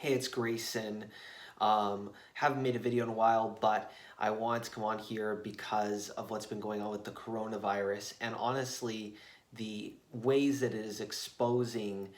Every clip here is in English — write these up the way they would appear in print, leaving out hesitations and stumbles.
Hey, it's Greyson. Haven't made a video in a while, but I wanted to come on here because of what's been going on with the coronavirus and honestly, the ways that it is exposing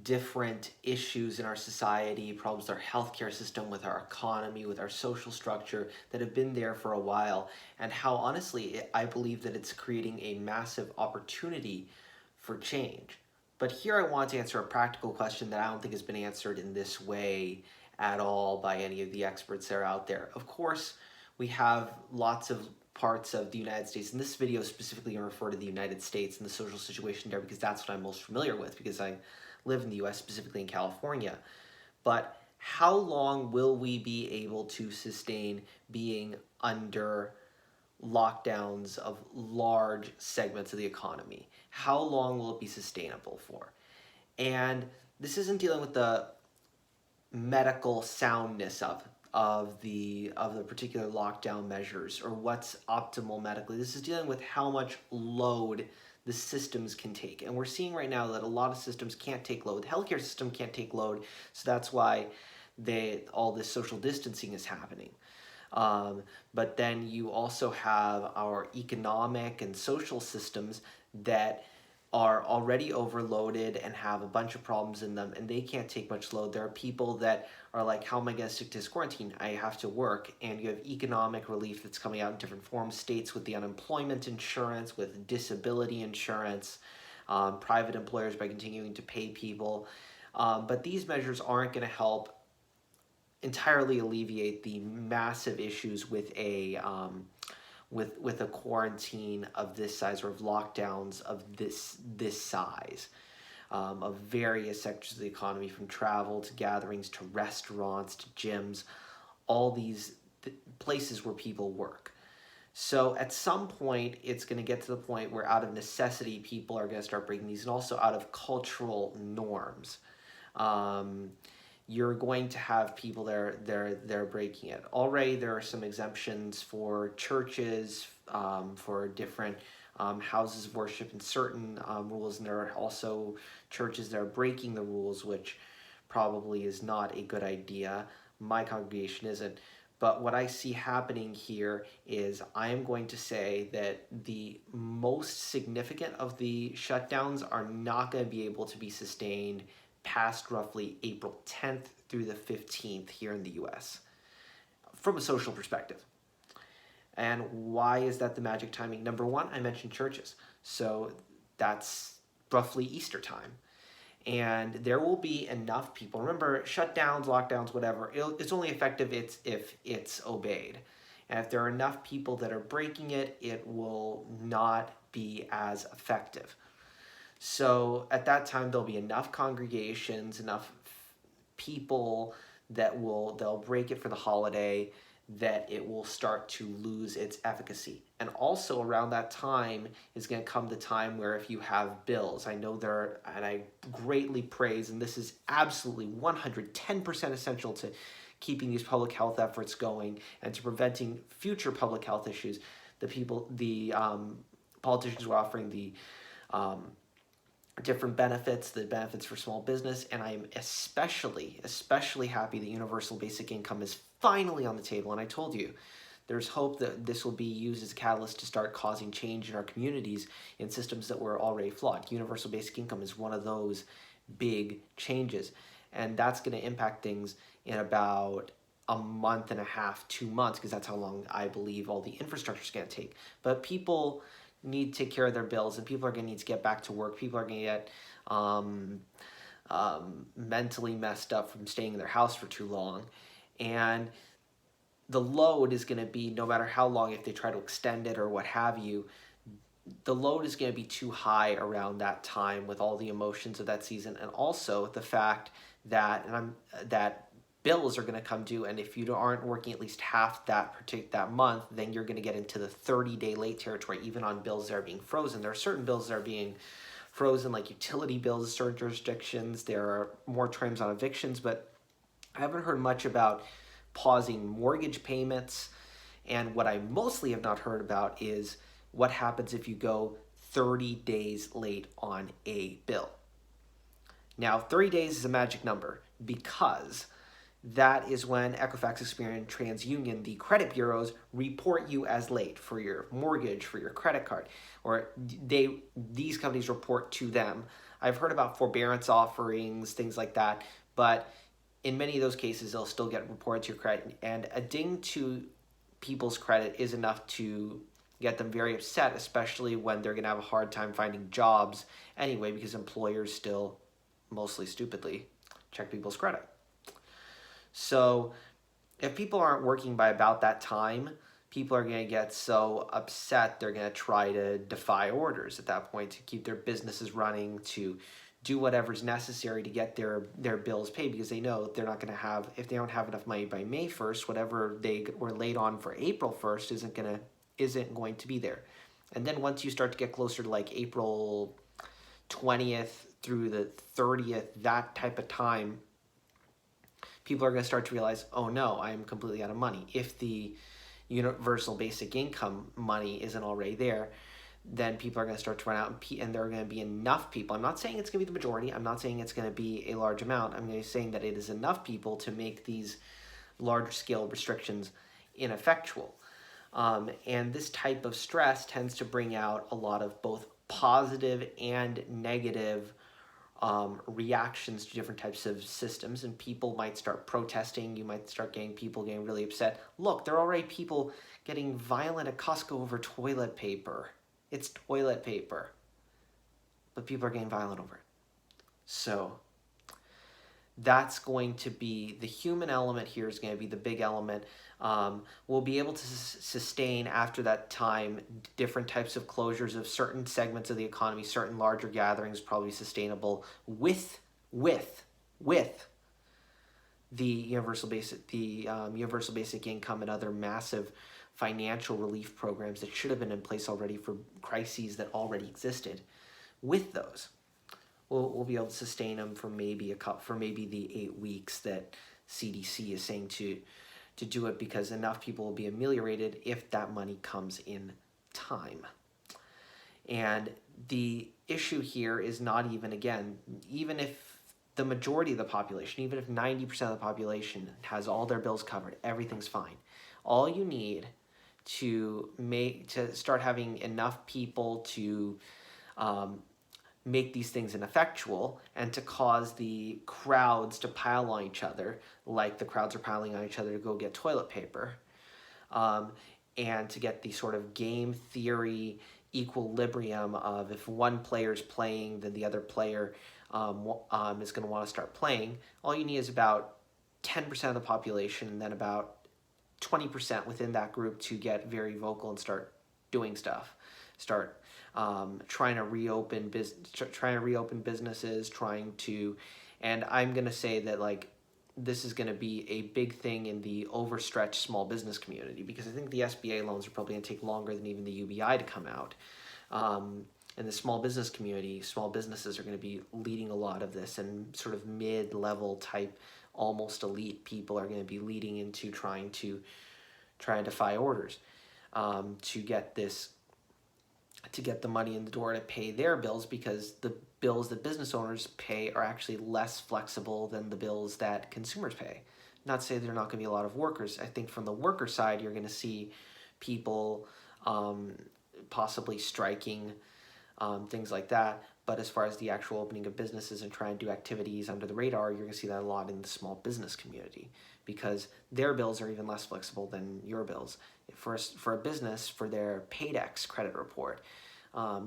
different issues in our society, problems with our healthcare system, with our economy, with our social structure that have been there for a while, and how honestly, I believe that it's creating a massive opportunity for change. But here I want to answer a practical question that I don't think has been answered in this way at all by any of the experts that are out there. Of course, we have lots of parts of the United States. In this video specifically, I refer to the United States and the social situation there because that's what I'm most familiar with because I live in the US, specifically in California. But how long will we be able to sustain being under lockdowns of large segments of the economy? How long will it be sustainable for? And this isn't dealing with the medical soundness of the particular lockdown measures or what's optimal medically. This is dealing with how much load the systems can take. And we're seeing right now that a lot of systems can't take load. The healthcare system can't take load, so that's why all this social distancing is happening. But then you also have our economic and social systems that are already overloaded and have a bunch of problems in them and they can't take much load. There are people that are like, how am I going to stick to this quarantine? I have to work. And you have economic relief that's coming out in different forms. States with the unemployment insurance, with disability insurance, private employers by continuing to pay people. But these measures aren't going to help entirely alleviate the massive issues with a quarantine of this size or of lockdowns of this size of various sectors of the economy, from travel to gatherings to restaurants to gyms, all these places where people work. So at some point, it's going to get to the point where out of necessity, people are going to start breaking these, and also out of cultural norms. You're going to have people they're breaking it. Already there are some exemptions for churches, for different houses of worship and certain rules, and there are also churches that are breaking the rules, which probably is not a good idea. My congregation isn't. But what I see happening here is I am going to say that the most significant of the shutdowns are not going to be able to be sustained past roughly April 10th through the 15th here in the US from a social perspective. And why is that the magic timing? Number one, I mentioned churches. So that's roughly Easter time. And there will be enough people. Remember, shutdowns, lockdowns, whatever, it's only effective if it's obeyed. And if there are enough people that are breaking it, it will not be as effective. So at that time, there'll be enough congregations, enough people that they'll break it for the holiday, that it will start to lose its efficacy. And also around that time is going to come the time where if you have bills, I know and I greatly praise, and this is absolutely 110% essential to keeping these public health efforts going and to preventing future public health issues. The politicians were offering the different benefits, the benefits for small business, and I am especially happy that universal basic income is finally on the table. And I told you, there's hope that this will be used as a catalyst to start causing change in our communities in systems that were already flawed. Universal basic income is one of those big changes, and that's going to impact things in about a month and a half, 2 months, because that's how long I believe all the infrastructure is going to take. But people need to take care of their bills, and people are going to need to get back to work. People are going to get mentally messed up from staying in their house for too long. And the load is going to be, no matter how long, if they try to extend it or what have you, the load is going to be too high around that time with all the emotions of that season. And also the fact that, that bills are going to come due, and if you aren't working at least half that month, then you're going to get into the 30-day late territory, even on bills that are being frozen. There are certain bills that are being frozen, like utility bills in certain jurisdictions. There are moratoriums on evictions, but I haven't heard much about pausing mortgage payments. And what I mostly have not heard about is what happens if you go 30 days late on a bill. Now, 30 days is a magic number because that is when Equifax, Experian, TransUnion, the credit bureaus, report you as late for your mortgage, for your credit card, or these companies report to them. I've heard about forbearance offerings, things like that, but in many of those cases, they'll still get reported to your credit, and a ding to people's credit is enough to get them very upset, especially when they're going to have a hard time finding jobs anyway, because employers still, mostly stupidly, check people's credit. So if people aren't working by about that time, people are going to get so upset they're going to try to defy orders at that point to keep their businesses running, to do whatever's necessary to get their bills paid, because they know they're not going to have, if they don't have enough money by May 1st, whatever they were late on for April 1st isn't going to be there. And then once you start to get closer to like April 20th through the 30th, that type of time, people are going to start to realize, oh no, I'm completely out of money. If the universal basic income money isn't already there, then people are going to start to run out, and there are going to be enough people. I'm not saying it's going to be the majority. I'm not saying it's going to be a large amount. I'm going to saying that it is enough people to make these large scale restrictions ineffectual. And this type of stress tends to bring out a lot of both positive and negative reactions to different types of systems, and people might start protesting. You might start getting people getting really upset. Look, there are already people getting violent at Costco over toilet paper. It's toilet paper. But people are getting violent over it. So that's going to be, the human element here is going to be the big element. We'll be able to sustain after that time different types of closures of certain segments of the economy, certain larger gatherings, probably sustainable with the universal basic income and other massive financial relief programs that should have been in place already for crises that already existed. With those, we'll be able to sustain them for maybe the 8 weeks that CDC is saying to do it, because enough people will be ameliorated if that money comes in time. And the issue here is not even, again, even if the majority of the population, even if 90% of the population has all their bills covered, everything's fine. All you need to start having enough people to make these things ineffectual, and to cause the crowds to pile on each other, like the crowds are piling on each other to go get toilet paper, and to get the sort of game theory equilibrium of, if one player's playing, then the other player is going to want to start playing. All you need is about 10% of the population, and then about 20% within that group to get very vocal and start doing stuff, start trying to reopen businesses, and I'm going to say that, like, this is going to be a big thing in the overstretched small business community, because I think the SBA loans are probably going to take longer than even the UBI to come out. In the small business community, small businesses are going to be leading a lot of this, and sort of mid-level type, almost elite people are going to be leading into trying to defy orders to get the money in the door to pay their bills, because the bills that business owners pay are actually less flexible than the bills that consumers pay. Not to say there are not going to be a lot of workers. I think from the worker side, you're going to see people possibly striking, things like that. But as far as the actual opening of businesses and trying to do activities under the radar, you're going to see that a lot in the small business community, because their bills are even less flexible than your bills. For a business, for their Paydex credit report,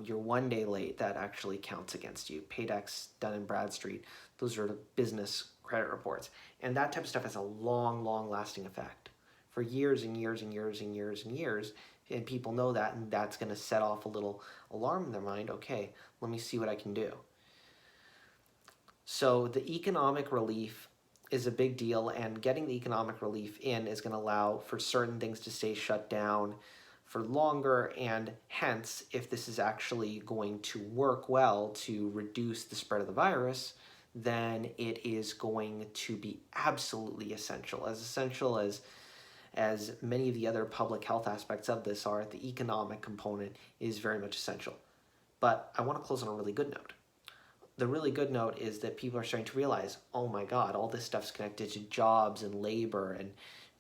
you're 1 day late, that actually counts against you. Paydex, Dun & Bradstreet, those are the business credit reports. And that type of stuff has a long, long-lasting effect for years and years and years and years and years. And people know that, and that's going to set off a little alarm in their mind. Okay, let me see what I can do. So the economic relief is a big deal, and getting the economic relief in is going to allow for certain things to stay shut down for longer, and hence, if this is actually going to work well to reduce the spread of the virus, then it is going to be absolutely essential as many of the other public health aspects of this are. The economic component is very much essential. But I want to close on a really good note. the really good note is that people are starting to realize, oh my God, all this stuff's connected to jobs and labor and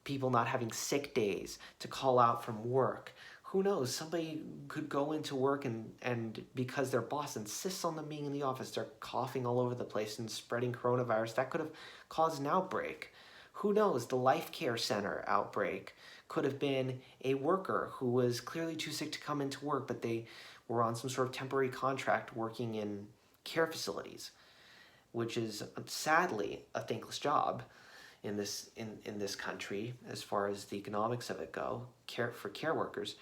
people not having sick days to call out from work. Who knows? Somebody could go into work and because their boss insists on them being in the office, they're coughing all over the place and spreading coronavirus. That could have caused an outbreak. Who knows? The Life Care Center outbreak could have been a worker who was clearly too sick to come into work, but they were on some sort of temporary contract working in care facilities, which is sadly a thankless job in this country as far as the economics of it go, for care workers.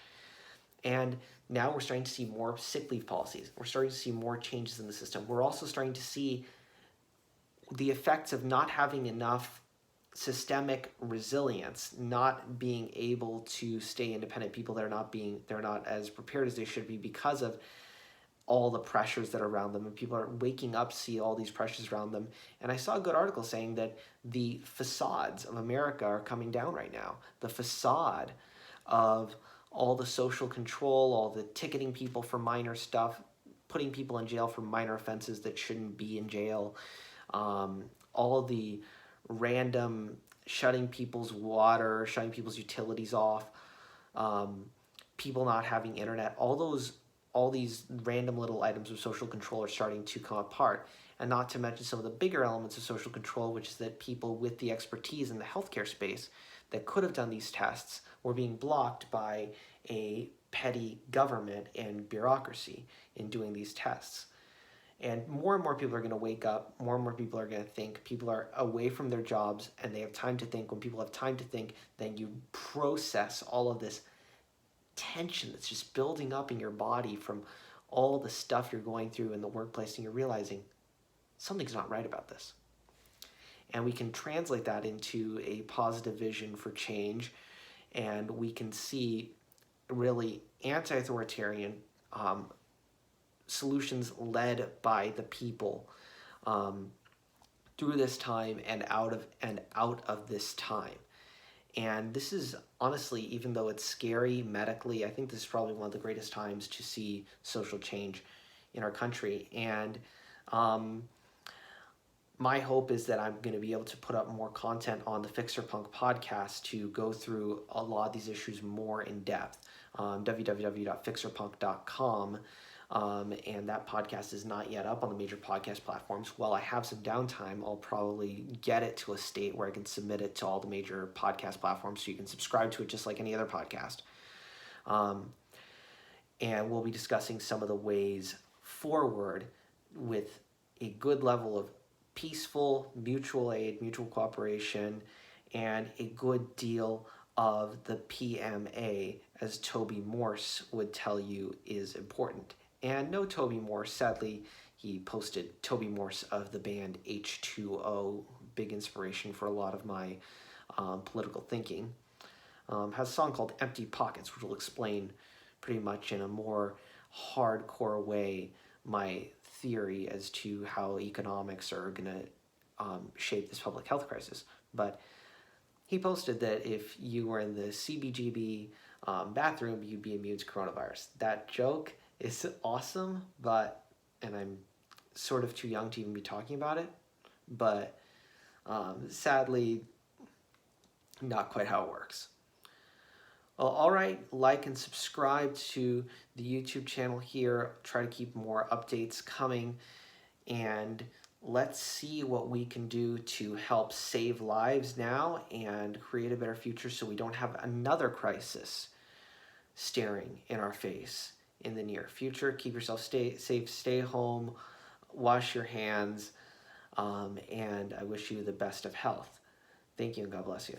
And now we're starting to see more sick leave policies. We're starting to see more changes in the system. We're also starting to see the effects of not having enough systemic resilience, not being able to stay independent. People that they're not as prepared as they should be because of all the pressures that are around them, and people are waking up to see all these pressures around them. And I saw a good article saying that the facades of America are coming down right now. The facade of all the social control, all the ticketing people for minor stuff, putting people in jail for minor offenses that shouldn't be in jail, all of the random shutting people's water, shutting people's utilities off, people not having internet, all these random little items of social control are starting to come apart. And not to mention some of the bigger elements of social control, which is that people with the expertise in the healthcare space that could have done these tests were being blocked by a petty government and bureaucracy in doing these tests. And more people are going to wake up, more and more people are going to think. People are away from their jobs and they have time to think. When people have time to think, then you process all of this tension that's just building up in your body from all the stuff you're going through in the workplace, and you're realizing something's not right about this. And we can translate that into a positive vision for change, and we can see really anti-authoritarian solutions led by the people through this time and out of this time. And this is honestly, even though it's scary medically, I think this is probably one of the greatest times to see social change in our country. And my hope is that I'm going to be able to put up more content on the Fixer Punk podcast to go through a lot of these issues more in depth. www.fixerpunk.com. And that podcast is not yet up on the major podcast platforms. While I have some downtime, I'll probably get it to a state where I can submit it to all the major podcast platforms so you can subscribe to it just like any other podcast. And we'll be discussing some of the ways forward with a good level of peaceful mutual aid, mutual cooperation, and a good deal of the PMA, as Toby Morse would tell you is important. And no Toby Morse, sadly, he posted Toby Morse of the band H2O, big inspiration for a lot of my political thinking. Has a song called Empty Pockets, which will explain pretty much in a more hardcore way my theory as to how economics are going to shape this public health crisis. But he posted that if you were in the CBGB bathroom, you'd be immune to coronavirus. That joke is awesome, and I'm sort of too young to even be talking about it, but sadly, not quite how it works. Well, all right, like and subscribe to the YouTube channel here. Try to keep more updates coming, and let's see what we can do to help save lives now and create a better future so we don't have another crisis staring in our face in the near future. Keep yourself safe, stay home, wash your hands, and I wish you the best of health. Thank you, and God bless you.